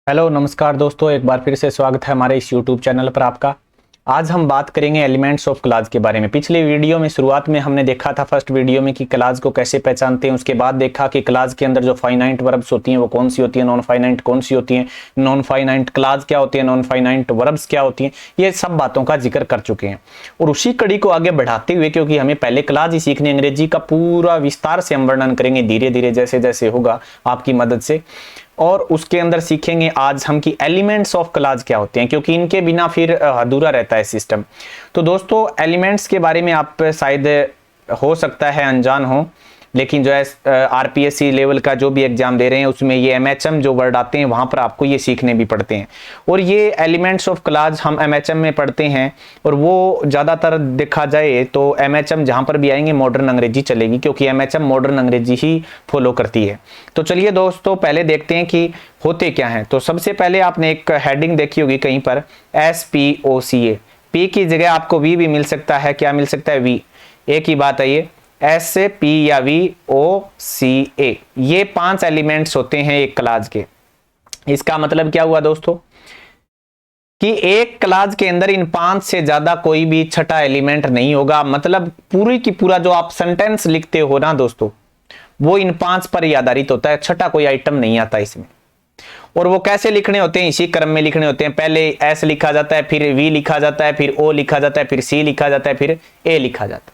Hello नमस्कार दोस्तों, एक बार फिर से स्वागत है हमारे इस यूट्यूब चैनल पर आपका। आज हम बात करेंगे एलिमेंट्स ऑफ क्लास के बारे में। पिछले वीडियो में शुरुआत में हमने देखा था फर्स्ट वीडियो में कि क्लास को कैसे पहचानते हैं। उसके बाद देखा कि क्लास के अंदर जो फाइनाइट वर्ब्स होती हैं वो कौन सी होती है, नॉन फाइनाइट कौन सी होती है, नॉन फाइनाइट क्लास क्या होती है, नॉन फाइनाइट वर्ब्स क्या होती हैं। ये सब बातों का जिक्र कर चुके हैं और उसी कड़ी को आगे बढ़ाते हुए, क्योंकि हमें पहले क्लास ही सीखनी, अंग्रेजी का पूरा विस्तार से हम वर्णन करेंगे धीरे धीरे जैसे जैसे होगा आपकी मदद से। और उसके अंदर सीखेंगे आज हम कि एलिमेंट्स ऑफ क्लास क्या होते हैं, क्योंकि इनके बिना फिर अधूरा रहता है सिस्टम। तो दोस्तों एलिमेंट्स के बारे में आप शायद हो सकता है अनजान हो, लेकिन जो है आरपीएससी लेवल का जो भी एग्जाम दे रहे हैं उसमें ये एमएचएम जो वर्ड आते हैं वहां पर आपको ये सीखने भी पड़ते हैं। और ये एलिमेंट्स ऑफ क्लास हम एमएचएम में पढ़ते हैं और वो ज़्यादातर देखा जाए तो एमएचएम जहां पर भी आएंगे मॉडर्न अंग्रेजी चलेगी, क्योंकि एमएचएम मॉडर्न अंग्रेजी ही फॉलो करती है। तो चलिए दोस्तों पहले देखते हैं कि होते क्या हैं। तो सबसे पहले आपने एक हेडिंग देखी होगी कहीं पर, SPOCA। पी की जगह आपको वी भी मिल सकता है, क्या मिल सकता है, वी। एक ही बात है ये, SPOCA या VOCA। ये 5 एलिमेंट्स होते हैं एक क्लास के। इसका मतलब क्या हुआ दोस्तों कि एक क्लास के अंदर इन 5 से ज्यादा कोई भी छठा एलिमेंट नहीं होगा। मतलब पूरी की पूरा जो आप सेंटेंस लिखते हो ना दोस्तों, वो इन 5 पर ही आधारित होता है। छठा कोई आइटम नहीं आता इसमें। और वो कैसे लिखने होते हैं, इसी क्रम में लिखने होते हैं। पहले S लिखा जाता है, फिर V लिखा जाता है, फिर O लिखा जाता है, फिर C लिखा जाता है, फिर A लिखा जाता है।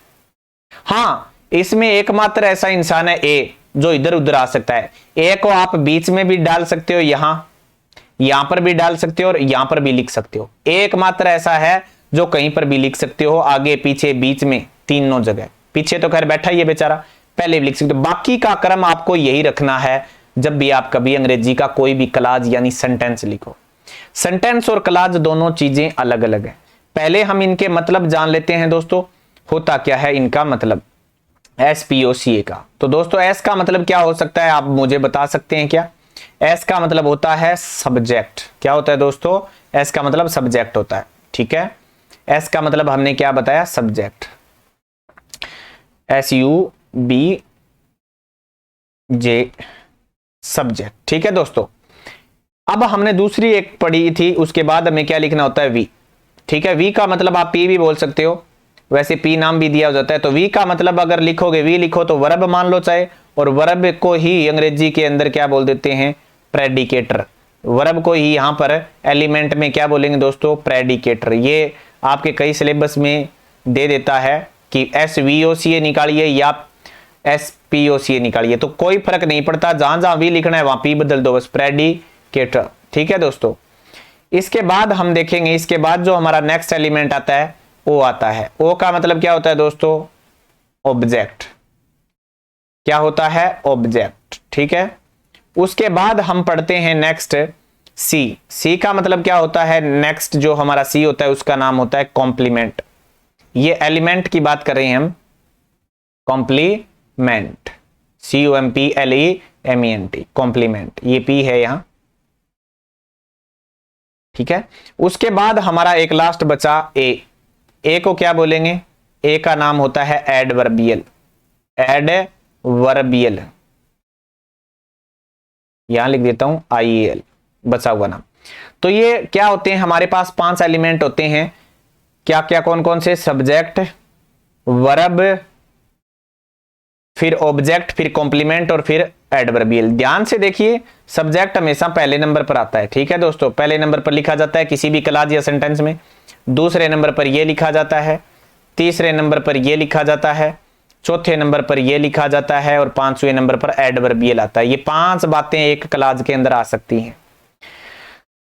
हाँ, इसमें एकमात्र ऐसा इंसान है A जो इधर उधर आ सकता है। A को आप बीच में भी डाल सकते हो, यहां पर भी डाल सकते हो और यहां पर भी लिख सकते हो। एकमात्र ऐसा है जो कहीं पर भी लिख सकते हो, आगे पीछे बीच में, तीनों जगह। पीछे तो खैर बैठा ही है बेचारा, पहले भी लिख सकते हो। बाकी का क्रम आपको यही रखना है जब भी आप कभी अंग्रेजी का कोई भी क्लास यानी सेंटेंस लिखो। सेंटेंस और क्लास दोनों चीजें अलग अलग है। पहले हम इनके मतलब जान लेते हैं दोस्तों, होता क्या है इनका मतलब SPOCA का। तो दोस्तों S का मतलब क्या हो सकता है, आप मुझे बता सकते हैं क्या? S का मतलब होता है सब्जेक्ट। क्या होता है दोस्तों? S का मतलब सब्जेक्ट होता है। ठीक है, S का मतलब हमने क्या बताया, सब्जेक्ट। SUBJ, subject. ठीक है दोस्तों, अब हमने दूसरी एक पढ़ी थी, उसके बाद हमें क्या लिखना होता है, V। ठीक है, V का मतलब आप P भी बोल सकते हो, वैसे P नाम भी दिया हो जाता है। तो V का मतलब अगर लिखोगे, V लिखो तो वर्ब मान लो चाहे, और वर्ब को ही अंग्रेजी के अंदर क्या बोल देते हैं, प्रेडिकेटर। वर्ब को ही यहां पर एलिमेंट में क्या बोलेंगे दोस्तों, प्रेडिकेटर। ये आपके कई सिलेबस में दे देता है कि SVOCA निकालिए या SPOCA निकालिए, तो कोई फर्क नहीं पड़ता, जहां जहां V लिखना है वहां P बदल दो, बस प्रेडिकेटर। ठीक है दोस्तों, इसके बाद हम देखेंगे, इसके बाद जो हमारा नेक्स्ट एलिमेंट आता है O आता है। O का मतलब क्या होता है दोस्तों, ऑब्जेक्ट। क्या होता है, ऑब्जेक्ट। ठीक है, उसके बाद हम पढ़ते हैं नेक्स्ट C। C का मतलब क्या होता है, नेक्स्ट जो हमारा C होता है उसका नाम होता है कॉम्प्लीमेंट। ये एलिमेंट की बात कर रहे हैं हम, कॉम्प्लीमेंट, COMPLEMENT, कॉम्प्लीमेंट। ये P है यहां। ठीक है, उसके बाद हमारा एक लास्ट बचा A। ए को क्या बोलेंगे, ए का नाम होता है एडवर्बियल। एडवर्बियल, यहां लिख देता हूं IEL, बचा हुआ नाम। तो ये क्या होते हैं, हमारे पास 5 एलिमेंट होते हैं। क्या क्या, कौन कौन से, सब्जेक्ट, वर्ब, फिर ऑब्जेक्ट, फिर कॉम्प्लीमेंट और फिर एडवर्बियल। ध्यान से देखिए, सब्जेक्ट हमेशा पहले नंबर पर आता है। ठीक है दोस्तों, पहले नंबर पर लिखा जाता है किसी भी क्लास या सेंटेंस में। दूसरे नंबर पर यह लिखा जाता है, तीसरे नंबर पर यह लिखा जाता है, चौथे नंबर पर यह लिखा जाता है और 5वें नंबर पर एडवर्बियल आता है। ये 5 बातें एक क्लास के अंदर आ सकती हैं।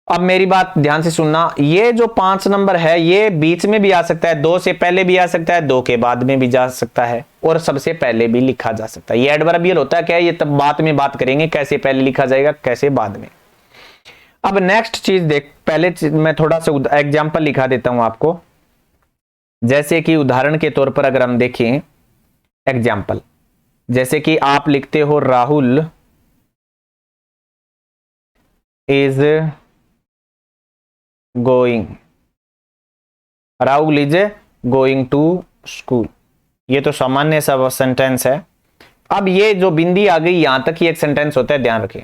अब मेरी बात ध्यान से सुनना, ये जो 5 नंबर है ये बीच में भी आ सकता है, 2 से पहले भी आ सकता है, 2 के बाद में भी जा सकता है और सबसे पहले भी लिखा जा सकता है। ये एडवर्बियल होता है क्या, ये तब बात में बात करेंगे कैसे पहले लिखा जाएगा, कैसे बाद में। अब नेक्स्ट चीज देख, पहले मैं थोड़ा सा एग्जाम्पल लिखा देता हूं आपको। जैसे कि उदाहरण के तौर पर अगर हम देखें एग्जाम्पल, जैसे कि आप लिखते हो Rahul is going, Rahul is going to school. ये तो सामान्य सा सेंटेंस है। अब ये जो बिंदी आ गई यहां तक ही एक सेंटेंस होता है, ध्यान रखें।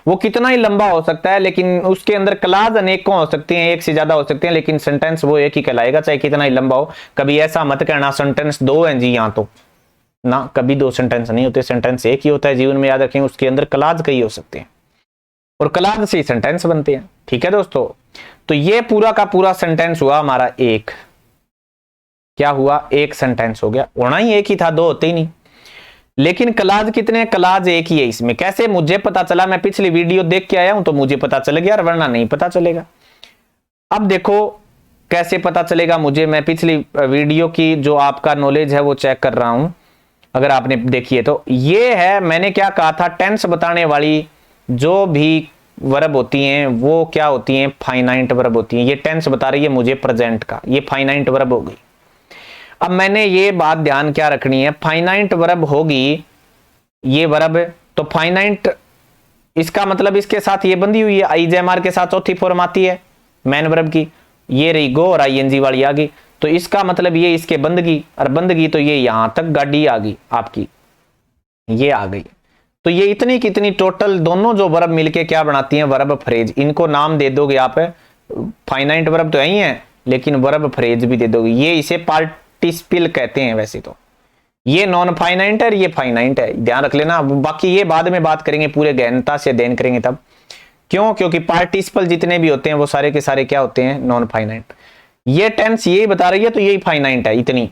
वो कितना ही लंबा हो सकता है, लेकिन उसके अंदर क्लाज अनेकों हो सकते हैं, एक से ज्यादा हो सकते हैं, लेकिन सेंटेंस वो एक ही कहलाएगा, चाहे कितना ही लंबा हो। कभी ऐसा मत कहना सेंटेंस दो हैं जी यहाँ तो ना, कभी दो सेंटेंस नहीं होते, सेंटेंस एक ही होता है। जीवन में याद रखें, उसके अंदर क्लाज कई हो सकते हैं और क्लाज से ही सेंटेंस बनते हैं। ठीक है दोस्तों, तो ये पूरा का पूरा सेंटेंस हुआ हमारा एक, क्या हुआ, एक सेंटेंस हो गया। होना ही एक ही था, दो होते ही नहीं। लेकिन क्लाज कितने, क्लाज एक ही है इसमें। कैसे मुझे पता चला, मैं पिछली वीडियो देख के आया हूं तो मुझे पता चल गया, वरना नहीं पता चलेगा। अब देखो कैसे पता चलेगा मुझे, मैं पिछली वीडियो की जो आपका नॉलेज है वो चेक कर रहा हूं। अगर आपने देखी है तो ये है, मैंने क्या कहा था, टेंस बताने वाली जो भी वर्ब होती हैं वो क्या होती हैं, फाइनाइट वर्ब होती हैं। ये टेंस बता रही है मुझे प्रेजेंट का, ये फाइनाइट वर्ब हो गई। अब मैंने ये बात ध्यान क्या रखनी है, फाइनाइट वर्ब होगी ये वर्ब, तो फाइनाइट इसका मतलब इसके साथ ये बंधी हुई है, आईजेएमआर के साथ चौथी फॉर्म आती है मैन वर्ब की, ये रही गो और आईएनजी वाली आ गई, तो इसका मतलब ये इसके बंदगी, और बंदगी तो ये यहां तक गाड़ी आ गई आपकी, ये आ गई। तो ये इतनी कितनी टोटल दोनों जो वर्ब मिलके क्या बनाती हैं, वर्ब फ्रेज। इनको नाम दे दोगे आप, फाइनाइट वर्ब तो यही है लेकिन वर्ब फ्रेज भी दे दोगे। ये इसे पार्टिसिपल कहते हैं वैसे तो, ये नॉन फाइनाइट है, ये फाइनाइट है, ध्यान रख लेना। बाकी ये बाद में बात करेंगे, पूरे गहनता से अध्ययन करेंगे तब। क्यों, क्योंकि पार्टिसिपल जितने भी होते हैं वो सारे के सारे क्या होते हैं, नॉन फाइनाइट। ये टेंस यही बता रही है तो यही फाइनाइट है इतनी।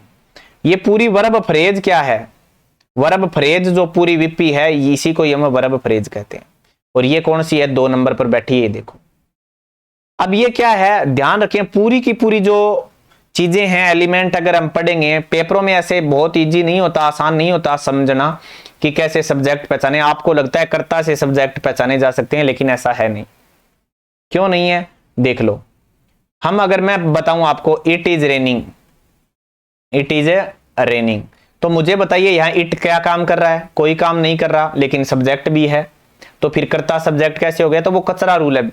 ये पूरी वर्ब फ्रेज क्या है, वर्ब फ्रेज जो पूरी विपी है इसी को हम वर्ब फ्रेज कहते हैं। और ये कौन सी है, 2 नंबर पर बैठी है, देखो। अब ये क्या है, ध्यान रखें, पूरी की पूरी जो चीजें हैं, एलिमेंट अगर हम पढ़ेंगे पेपरों में, ऐसे बहुत इजी नहीं होता, आसान नहीं होता समझना कि कैसे सब्जेक्ट पहचाने। आपको लगता है कर्ता से सब्जेक्ट पहचाने जा सकते हैं, लेकिन ऐसा है नहीं। क्यों नहीं है, देख लो। हम अगर मैं बताऊं आपको, it is raining, it is raining, तो मुझे बताइए यहां इट क्या काम कर रहा है, कोई काम नहीं कर रहा, लेकिन सब्जेक्ट भी है, तो फिर कर्ता सब्जेक्ट कैसे हो गया, तो वो कचरा रूल है,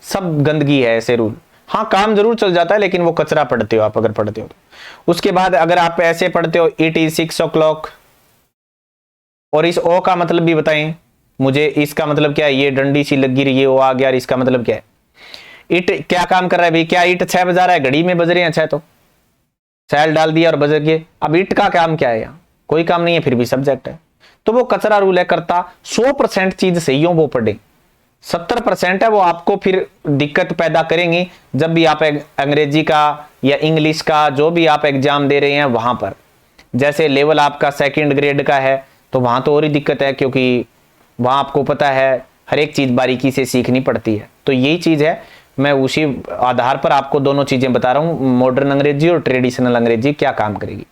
सब गंदगी है ऐसे रूल। हाँ काम जरूर चल जाता है, लेकिन वो कचरा पढ़ते हो आप अगर पढ़ते हो तो। उसके बाद अगर आप ऐसे पढ़ते हो, इट इज 6 o'clock, और इस ओ का मतलब भी बताएं मुझे, इसका मतलब क्या है, ये डंडी सी लगी रही है, वो आ गया, और इसका मतलब क्या है, इट क्या काम कर रहा है भाई, क्या इट 6 बजा रहा है, घड़ी में बज रहे हैं 6, तो सैल डाल दिया और बज गए। अब इट का काम क्या है, यहाँ कोई काम नहीं है, फिर भी सब्जेक्ट है, तो वो कचरा रूल है। करता 100% चीज सही हो वो पढ़े, 70% है वो आपको फिर दिक्कत पैदा करेंगी जब भी आप अंग्रेजी का या इंग्लिश का जो भी आप एग्जाम दे रहे हैं वहां पर। जैसे लेवल आपका 2nd ग्रेड का है तो वहां तो और ही दिक्कत है, क्योंकि वहां आपको पता है हर एक चीज बारीकी से सीखनी पड़ती है। तो यही चीज है, मैं उसी आधार पर आपको दोनों चीजें बता रहा हूं, मॉडर्न अंग्रेजी और ट्रेडिशनल अंग्रेजी क्या काम करेगी।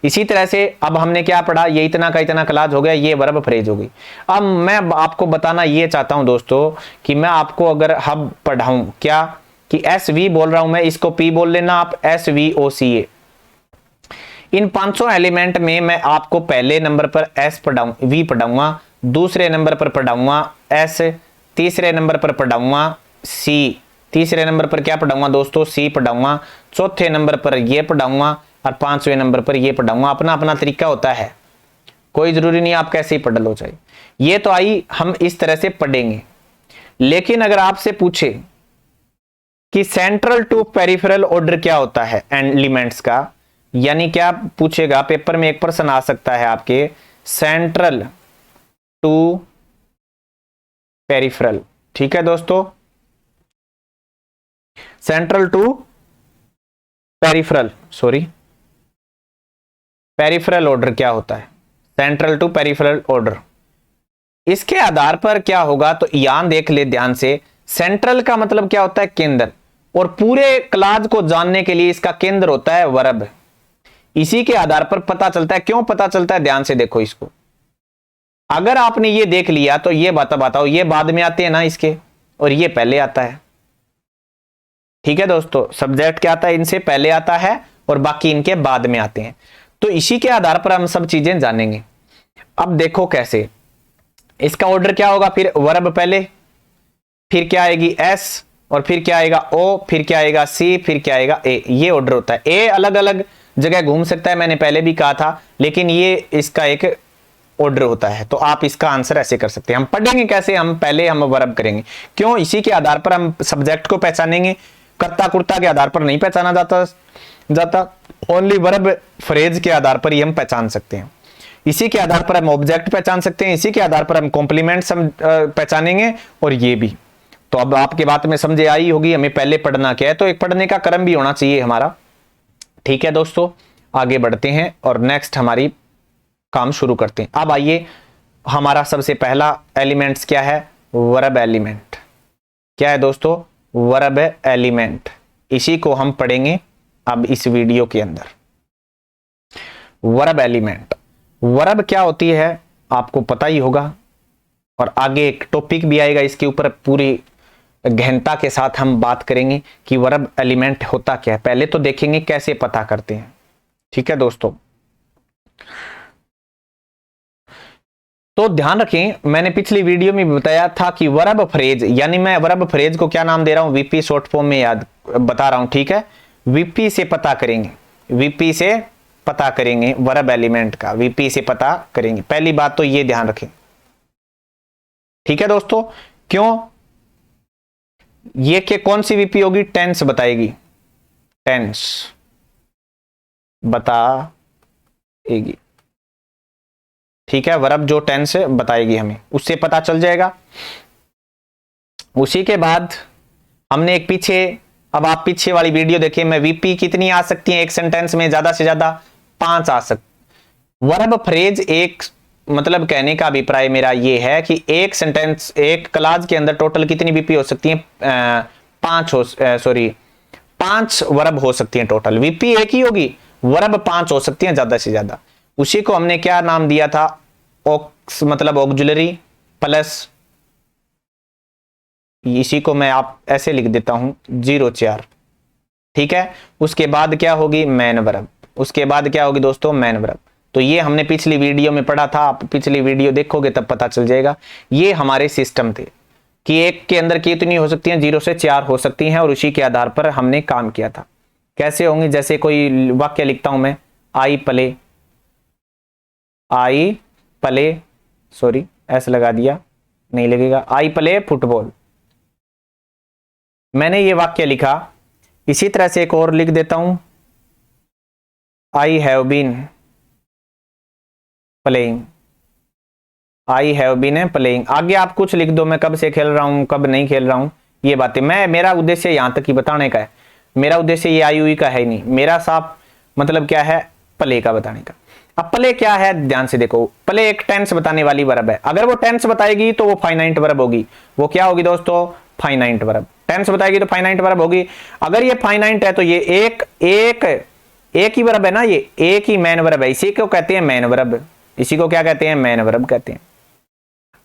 इसी तरह से अब हमने क्या पढ़ा, ये इतना का इतना क्लास हो गया, ये वर्ब फ्रेज हो गई। अब मैं आपको बताना ये चाहता हूं दोस्तों कि मैं आपको अगर हब पढ़ाऊं क्या, कि SV बोल रहा हूं मैं, इसको P बोल लेना आप, SVOCA। इन 500 एलिमेंट में मैं आपको पहले नंबर पर V पढ़ाऊंगा, दूसरे नंबर पर पढ़ाऊंगा S, तीसरे नंबर पर पढ़ाऊंगा C, तीसरे नंबर पर क्या पढ़ाऊंगा दोस्तों, C पढ़ाऊंगा, चौथे नंबर पर ये पढ़ाऊंगा, और 5वें नंबर पर ये पढ़ाऊंगा। अपना अपना तरीका होता है, कोई जरूरी नहीं आप कैसे ही पढ़ लो चाहे। ये तो आई, हम इस तरह से पढ़ेंगे। लेकिन अगर आपसे पूछे कि सेंट्रल टू पेरिफेरल ऑर्डर क्या होता है एलिमेंट्स का, यानी क्या पूछेगा पेपर में, एक प्रश्न आ सकता है आपके, सेंट्रल टू पेरिफेरल। ठीक है दोस्तों, central to peripheral, sorry, peripheral order क्या होता है, सेंट्रल टू पेरिफेरल ऑर्डर। इसके आधार पर क्या होगा, तो यहां देख ले ध्यान से, सेंट्रल का मतलब क्या होता है, केंद्र, और पूरे क्लास को जानने के लिए इसका केंद्र होता है वर्ब। इसी के आधार पर पता चलता है, क्यों पता चलता है, ध्यान से देखो इसको। अगर आपने ये देख लिया तो ये बात बताओ, ये बाद में आते हैं ना इसके, और ये पहले आता है। ठीक है दोस्तों, सब्जेक्ट क्या आता है, इनसे पहले आता है और बाकी इनके बाद में आते हैं। तो इसी के आधार पर हम सब चीजें जानेंगे। अब देखो कैसे इसका ऑर्डर क्या होगा, फिर वर्ब पहले, फिर क्या आएगी S, और फिर क्या आएगा O, फिर क्या आएगा C, फिर क्या आएगा A। ये ऑर्डर होता है। A अलग अलग जगह घूम सकता है, मैंने पहले भी कहा था, लेकिन ये इसका एक ऑर्डर होता है। तो आप इसका आंसर ऐसे कर सकते हैं। हम पढ़ेंगे कैसे, हम पहले हम वर्ब करेंगे, क्यों, इसी के आधार पर हम सब्जेक्ट को पहचानेंगे। कर्ता कुर्ता के आधार पर नहीं पहचाना जाता ओनली वर्ब फ्रेज के आधार पर ही हम पहचान सकते हैं। इसी के आधार पर हम ऑब्जेक्ट पहचान सकते हैं, इसी के आधार पर हम कॉम्प्लीमेंट पहचानेंगे, और ये भी। तो अब आपके बात में समझे आई होगी हमें पहले पढ़ना क्या है, तो एक पढ़ने का क्रम भी होना चाहिए हमारा। ठीक है दोस्तों, आगे बढ़ते हैं और नेक्स्ट हमारी काम शुरू करते हैं। अब आइए, हमारा सबसे पहला एलिमेंट्स क्या है, वर्ब एलिमेंट। क्या है दोस्तों, वर्ब एलिमेंट। इसी को हम पढ़ेंगे अब इस वीडियो के अंदर। वर्ब एलिमेंट, वर्ब क्या होती है आपको पता ही होगा, और आगे एक टॉपिक भी आएगा इसके ऊपर, पूरी गहनता के साथ हम बात करेंगे कि वर्ब एलिमेंट होता क्या है। पहले तो देखेंगे कैसे पता करते हैं। ठीक है दोस्तों, तो ध्यान रखें, मैंने पिछली वीडियो में बताया था कि वर्ब फ्रेज, यानी मैं वर्ब फ्रेज को क्या नाम दे रहा हूं, वीपी शॉर्ट फॉर्म में याद बता रहा हूं। ठीक है, वीपी से पता करेंगे, वीपी से पता करेंगे वर्ब एलिमेंट का, वीपी से पता करेंगे। पहली बात तो ये ध्यान रखें। ठीक है दोस्तों, क्यों, ये के कौन सी वीपी होगी, टेंस बताएगी, टेंस बताएगी। ठीक है, वर्ब जो टेंस बताएगी हमें, उससे पता चल जाएगा। उसी के बाद हमने एक पीछे, अब आप पीछे वाली वीडियो देखिए, मैं वीपी कितनी आ सकती है एक सेंटेंस में, ज्यादा से ज्यादा 5 आ सकती। वर्ब फ्रेज एक, मतलब कहने का अभिप्राय मेरा ये है कि एक सेंटेंस, एक क्लास के अंदर टोटल कितनी वीपी हो सकती है, 5 वर्ब हो सकती है टोटल। वीपी एक ही होगी, वर्ब 5 हो सकती है ज्यादा से ज्यादा। उसी को हमने क्या नाम दिया था, ऑक्स मतलब ऑक्सिलरी प्लस, इसी को मैं आप ऐसे लिख देता हूं 04। ठीक है, उसके बाद क्या होगी, मेन वर्ब। उसके बाद क्या होगी दोस्तों, मेन वर्ब। तो ये हमने पिछली वीडियो में पढ़ा था, आप पिछली वीडियो देखोगे तब पता चल जाएगा। ये हमारे सिस्टम थे कि एक के अंदर कितनी हो सकती हैं, 0 से 4 हो सकती हैं, और उसी के आधार पर हमने काम किया था। कैसे होंगे, जैसे कोई वाक्य लिखता हूं मैं, आई प्ले, सॉरी ऐसे लगा दिया, नहीं लगेगा, आई प्ले फुटबॉल, मैंने ये वाक्य लिखा। इसी तरह से एक और लिख देता हूं, I have been playing, I have been playing. आगे आप कुछ लिख दो, मैं कब से खेल रहा हूं, कब नहीं खेल रहा हूं, ये बातें। मेरा उद्देश्य यहां तक ही बताने का है, मेरा उद्देश्य ये आई हुई का है नहीं, मेरा साफ मतलब क्या है, प्ले का बताने का। अब प्ले क्या है, ध्यान से देखो, प्ले एक टेंस बताने वाली वर्ब है। अगर वो टेंस बताएगी तो वो फाइनाइट वर्ब होगी। वो क्या होगी दोस्तों, फाइनाइट वर्ब। टेंस बताएगी तो फाइनाइट वर्ब होगी। अगर ये फाइनाइट है तो ये एक ही वर्ब है ना, ये एक ही मेन वर्ब है, इसी को कहते हैं मेन वर्ब। इसी को क्या कहते हैं, मेन वर्ब कहते हैं।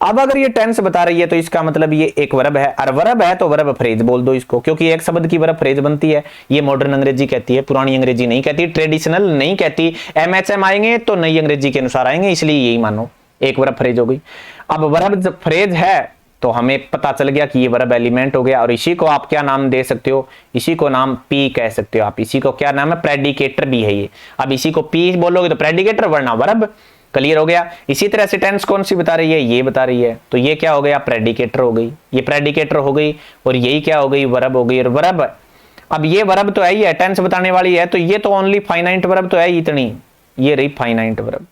अब अगर ये टेंस बता रही है तो इसका मतलब ये एक वर्ब है, और वर्ब है तो वर्ब फ्रेज बोल दो इसको, क्योंकि एक शब्द की वर्ब फ्रेज बनती है। ये मॉडर्न अंग्रेजी कहती है, पुरानी अंग्रेजी नहीं कहती, ट्रेडिशनल नहीं कहती। एमएचएम आएंगे तो नई अंग्रेजी के अनुसार आएंगे, इसलिए यही मानो एक वर्ब फ्रेज हो गई। अब वर्ब फ्रेज है तो हमें पता चल गया कि ये वर्ब एलिमेंट हो गया, और इसी को आप क्या नाम दे सकते हो, इसी को नाम पी कह सकते हो आप। इसी को क्या नाम है, प्रेडिकेटर भी है ये। अब इसी को पी बोलोगे तो प्रेडिकेटर, वरना वर्ब। क्लियर हो गया। इसी तरह से टेंस कौन सी बता रही है, ये बता रही है, तो ये क्या हो गया, प्रेडिकेटर हो गई। ये प्रेडिकेटर हो गई, और यही क्या हो गई, वर्ब हो गई। और वर्ब, अब ये वर्ब तो है ही है, टेंस बताने वाली है, तो ये तो ओनली फाइनाइट वर्ब तो है ही, इतनी ये रही फाइनाइट वर्ब।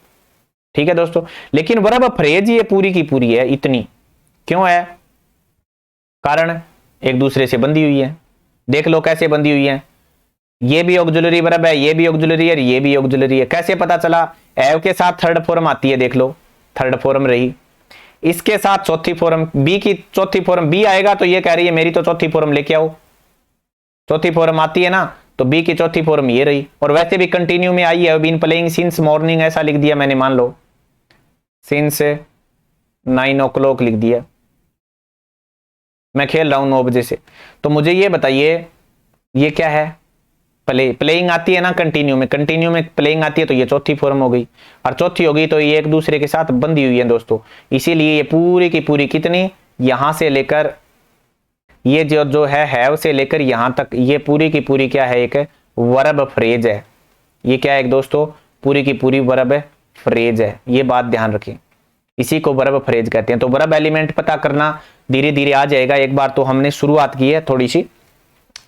ठीक है दोस्तों, लेकिन वर्ब फ्रेज ये पूरी की पूरी है, इतनी क्यों है, कारण एक दूसरे से बंधी हुई है। देख लो कैसे बंधी हुई है, ये भी ऑक्सिलरी वर्ब है, ये भी ऑक्सिलरी है, ये भी ऑक्सिलरी है। कैसे पता चला, एव के साथ थर्ड फॉर्म आती है, देख लो थर्ड फॉर्म रही, इसके साथ चौथी फॉर्म, बी की चौथी फॉर्म, बी आएगा तो ये कह रही है मेरी तो चौथी फॉर्म लेके आओ, चौथी फॉर्म आती है ना, तो बी की चौथी फॉर्म ये रही। और वैसे भी कंटिन्यू में आई है, बीन प्लेइंग सिंस मॉर्निंग ऐसा लिख दिया मैंने, मान लो सिंस 9 o'clock लिख दिया, मैं खेल रहा हूं 9 बजे से। तो मुझे ये बताइए ये क्या है, प्लेइंग आती है ना कंटिन्यू में प्लेइंग आती है, तो ये चौथी फॉर्म हो गई, और चौथी हो गई तो ये एक दूसरे के साथ बंधी हुई है दोस्तों। इसीलिए ये पूरी की पूरी कितनी, यहां से लेकर ये जो है हैव से लेकर यहां तक, ये पूरी की पूरी क्या है, एक वर्ब फ्रेज है। ये क्या है दोस्तों, पूरी की पूरी वर्ब फ्रेज है। ये बात ध्यान रखें, इसी को वर्ब फ्रेज कहते हैं। तो वर्ब एलिमेंट पता करना धीरे धीरे आ जाएगा। एक बार तो हमने शुरुआत की है थोड़ी सी,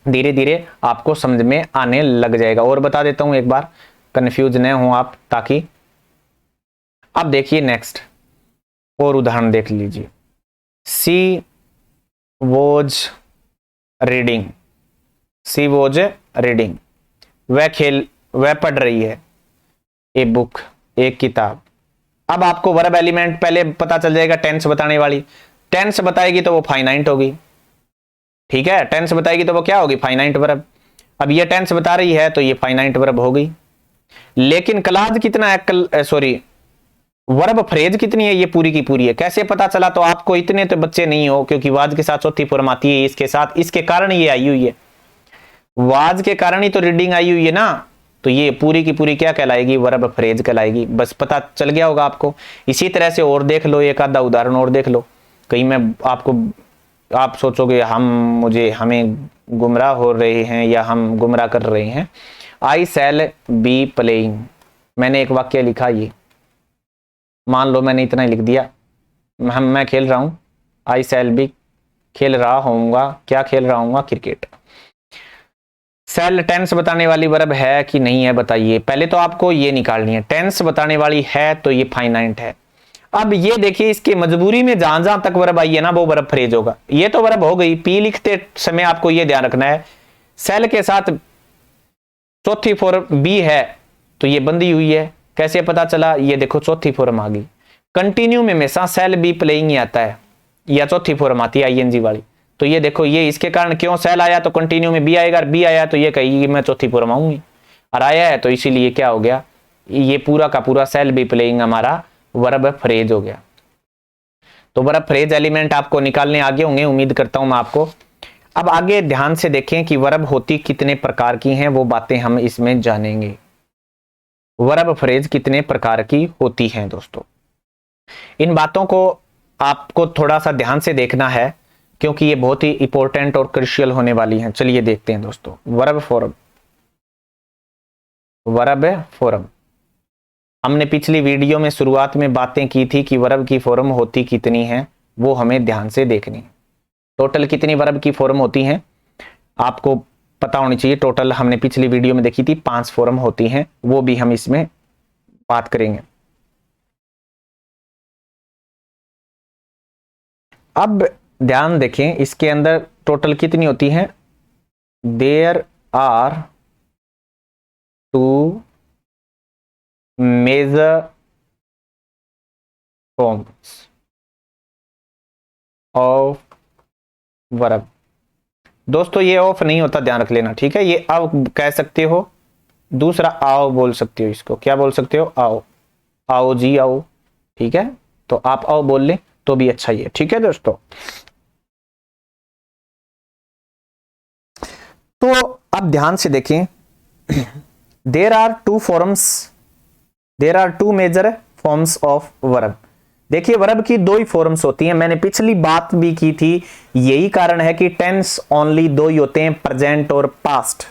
धीरे धीरे आपको समझ में आने लग जाएगा। और बता देता हूं एक बार, कंफ्यूज न हो आप, ताकि अब देखिए नेक्स्ट और उदाहरण देख लीजिए। She was reading, she was reading, वह पढ़ रही है, ए बुक, एक किताब। अब आपको वर्ब एलिमेंट पहले पता चल जाएगा, टेंस बताने वाली। टेंस बताएगी तो वो फाइनाइट होगी, ठीक है, टेंस बताएगी तो वो क्या होगी, फाइनाइट वर्ब। अब ये टेंस बता रही है तो ये फाइनाइट वर्ब हो गई। लेकिन क्लाज कितना है, सॉरी वर्ब फ्रेज कितनी है, ये पूरी की पूरी है। कैसे पता चला, तो आपको इतने तो बच्चे नहीं हो, क्योंकि वाज के साथ चौथी फॉर्म आती है इसके साथ, इसके कारण ये आई हुई है, वाज के कारण ही तो रीडिंग आई हुई है ना। तो ये पूरी की पूरी क्या कहलाएगी, वर्ब फ्रेज कहलाएगी। बस पता चल गया होगा आपको। इसी तरह से और देख लो, एक आधा उदाहरण और देख लो। कहीं मैं आपको, आप सोचोगे हमें गुमराह हो रहे हैं या हम गुमराह कर रहे हैं। आई शैल बी प्लेइंग, मैंने एक वाक्य लिखा, ये मान लो मैंने इतना ही लिख दिया, मैं खेल रहा हूं, आई शैल बी, खेल रहा होऊंगा, क्या खेल रहा होऊंगा, क्रिकेट। सेल टेंस बताने वाली वर्ब है कि नहीं है, बताइए। पहले तो आपको ये निकालनी है, टेंस बताने वाली है तो ये फाइनाइट है। अब ये देखिए, इसके मजबूरी में जहां जहां तक वर्ब आई है ना, वो वर्ब फ्रेज होगा। ये तो वर्ब हो गई। पी लिखते समय आपको ये ध्यान रखना है, सेल के साथ चौथी फॉर्म बी है तो ये बंधी हुई है। कैसे पता चला, ये देखो चौथी फॉर्म आ गई। कंटिन्यू में हमेशा सेल बी प्लेइंग ही आता है, या चौथी फॉर्म आती है आईएनजी वाली। तो ये देखो, ये इसके कारण क्यों सेल आया तो कंटिन्यू में बी आएगा, बी आया तो ये कहेगी मैं चौथी फॉर्म आऊंगी, और आया है तो इसीलिए क्या हो गया, ये पूरा का पूरा सेल बी प्लेइंग हमारा वर्ब फ्रेज हो गया। तो वर्ब फ्रेज एलिमेंट आपको निकालने आगे होंगे, उम्मीद करता हूं मैं आपको। अब आगे ध्यान से देखें कि वर्ब होती कितने प्रकार की हैं, वो बातें हम इसमें जानेंगे। वर्ब फ्रेज कितने प्रकार की होती हैं दोस्तों, इन बातों को आपको थोड़ा सा ध्यान से देखना है, क्योंकि ये बहुत ही इंपॉर्टेंट और क्रुशियल होने वाली हैं। चलिए देखते हैं दोस्तों। वर्ब फॉर्म, वर्ब फॉर्म, हमने पिछली वीडियो में शुरुआत में बातें की थी कि वर्ब की फॉर्म होती कितनी है, वो हमें ध्यान से देखनी है। टोटल कितनी वर्ब की फॉर्म होती हैं आपको पता होनी चाहिए। टोटल हमने पिछली वीडियो में देखी थी 5 फॉर्म होती हैं, वो भी हम इसमें बात करेंगे। अब ध्यान देखें, इसके अंदर टोटल कितनी होती हैं। There are 2 major forms of verb. दोस्तों ये ऑफ नहीं होता, ध्यान रख लेना, ठीक है। ये अब कह सकते हो, दूसरा आओ बोल सकते हो, इसको क्या बोल सकते हो, आओ, आओ जी आओ, ठीक है। तो आप आओ बोल लें तो भी अच्छा ही है, ठीक है दोस्तों। तो अब ध्यान से देखें, there are 2 forms, there are 2 major forms of verb. देखिए वर्ब की 2 ही फॉर्म्स होती हैं, मैंने पिछली बात भी की थी। यही कारण है कि टेंस ओनली 2 ही होते हैं, प्रेजेंट और पास्ट।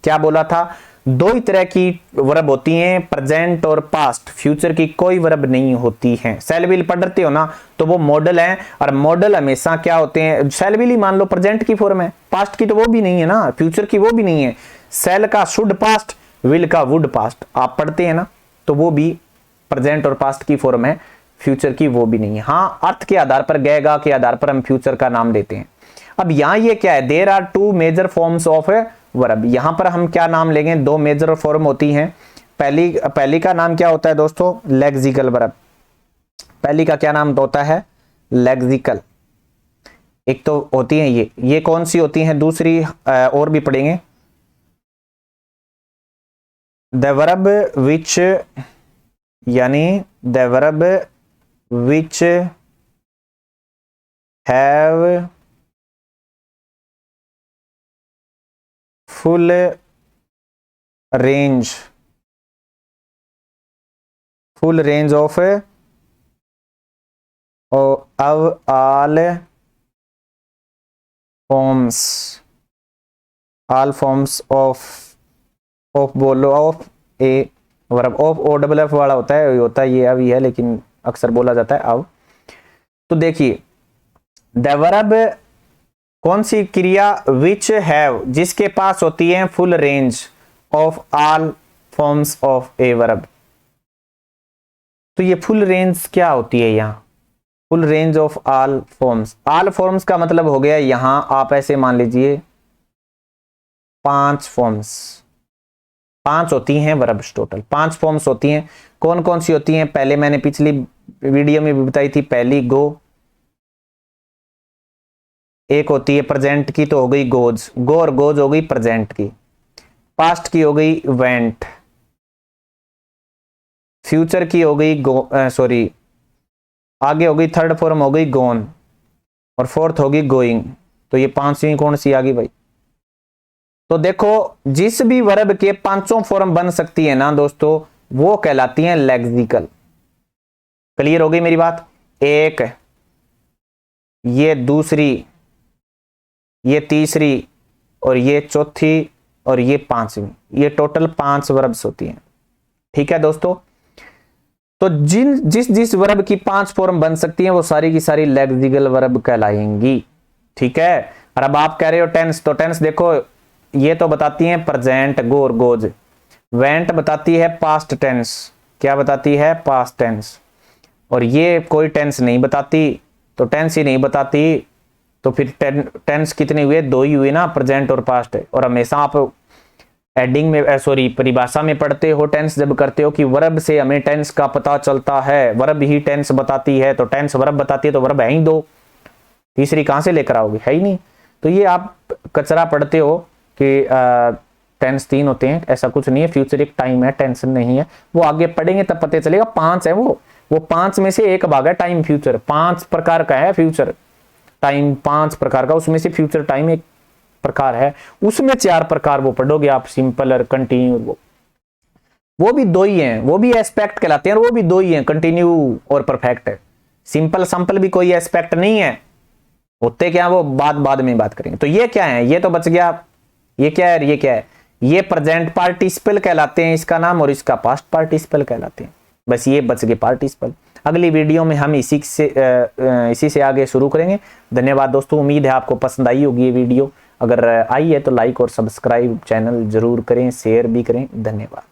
क्या बोला था, 2 ही तरह की वर्ब होती हैं, प्रेजेंट और पास्ट। फ्यूचर की कोई वर्ब नहीं होती है। सेलविल पढ़ते हो ना, तो वो मॉडल है, और मॉडल हमेशा क्या होते हैं, सेलविल ही मान लो प्रेजेंट की फॉर्म है, पास्ट की तो वो भी नहीं है ना, फ्यूचर की वो भी नहीं है। सेल का शुड पास्ट, विल का वुड पास्ट आप पढ़ते हैं ना, तो वो भी प्रेजेंट और पास्ट की फॉर्म है, फ्यूचर की वो भी नहीं है। हाँ, अर्थ के आधार पर, गएगा के आधार पर हम फ्यूचर का नाम देते हैं। अब यहां ये क्या है, there are 2 major forms of verb. यहां पर हम क्या नाम लेंगे, 2 मेजर फॉर्म होती हैं। पहली का नाम क्या होता है दोस्तों, लेक्सिकल वर्ब। पहली का क्या नाम होता है, लेक्सिकल। एक तो होती है ये कौन सी होती हैं, दूसरी और भी पढ़ेंगे। द वर्ब विच, यानी the verb which have full range of all forms of बोलो of a verb. Of O double F वाला होता है ये अभी है, लेकिन अक्सर बोला जाता है अब। तो देखिए द वर्ब कौन सी क्रिया विच हैव, जिसके पास होती है full range of all forms of a verb. तो ये फुल रेंज क्या होती है यहाँ, full range of all forms. All forms का मतलब हो गया यहां आप ऐसे मान लीजिए 5 फॉर्म्स, 5 होती हैं वर्ब्स, टोटल 5 फॉर्म्स होती हैं। कौन कौन सी होती हैं, पहले मैंने पिछली वीडियो में भी बताई थी। पहली गो, एक होती है प्रेजेंट की तो हो गई गोज, गो और गोज हो गई प्रेजेंट की। पास्ट की हो गई वेंट, फ्यूचर की हो गई सॉरी आगे हो गई थर्ड फॉर्म हो गई गोन, और फोर्थ होगी गोइंग। तो ये 5वीं कौन सी आ गई भाई। तो देखो जिस भी वर्ब के 5 फॉर्म बन सकती है ना दोस्तों, वो कहलाती हैं लेक्सिकल। क्लियर हो गई मेरी बात। एक, ये दूसरी, ये तीसरी, और ये चौथी, और ये 5वीं, ये टोटल 5 वर्ब्स होती हैं। ठीक है दोस्तों। तो जिस वर्ब की 5 फॉर्म बन सकती हैं वो सारी की सारी लेक्सिकल वर्ब कहलाएंगी। ठीक है। और अब आप कह रहे हो टेंस, तो टेंस देखो ये तो बताती हैं प्रेजेंट गो और गोज, वेंट बताती है पास्ट टेंस, क्या बताती है पास्ट टेंस, और ये कोई टेंस नहीं बताती। तो टेंस ही नहीं बताती तो फिर टेंस कितने हुए, 2 ही हुए ना, प्रेजेंट और पास्ट। और हमेशा आप हेडिंग में सॉरी परिभाषा में पढ़ते हो टेंस जब करते हो कि वर्ब से हमें टेंस का पता चलता है, वर्ब ही टेंस बताती है। तो टेंस वर्ब बताती है तो वर्ब है ही 2, तीसरी कहां से लेकर आओगे, है ही नहीं। तो ये आप कचरा पढ़ते हो कि टेंस 3 होते हैं, ऐसा कुछ नहीं है। फ्यूचर एक टाइम है, टेंशन नहीं है, वो आगे पढ़ेंगे तब पता चलेगा। 5 है वो 5 में से एक भाग है टाइम फ्यूचर। 5 प्रकार का है फ्यूचर टाइम, 5 प्रकार का, उसमें से फ्यूचर टाइम एक प्रकार है, उसमें 4 प्रकार वो पढ़ोगे आप, सिंपल और कंटिन्यू। वो भी 2 ही हैं, वो भी एस्पेक्ट कहलाते हैं, और वो भी 2 ही हैं, कंटिन्यू और परफेक्ट है। सिंपल संपल भी कोई एस्पेक्ट नहीं है, होते क्या वो बाद में बात करेंगे। तो ये क्या है, ये तो बच गया। ये क्या है, ये क्या है, ये प्रेजेंट पार्टिसिपल कहलाते हैं इसका नाम, और इसका पास्ट पार्टिसिपल कहलाते हैं। बस ये बच गए पार्टिसिपल। अगली वीडियो में हम इसी से आगे शुरू करेंगे। धन्यवाद दोस्तों, उम्मीद है आपको पसंद आई होगी ये वीडियो। अगर आई है तो लाइक और सब्सक्राइब चैनल जरूर करें, शेयर भी करें। धन्यवाद।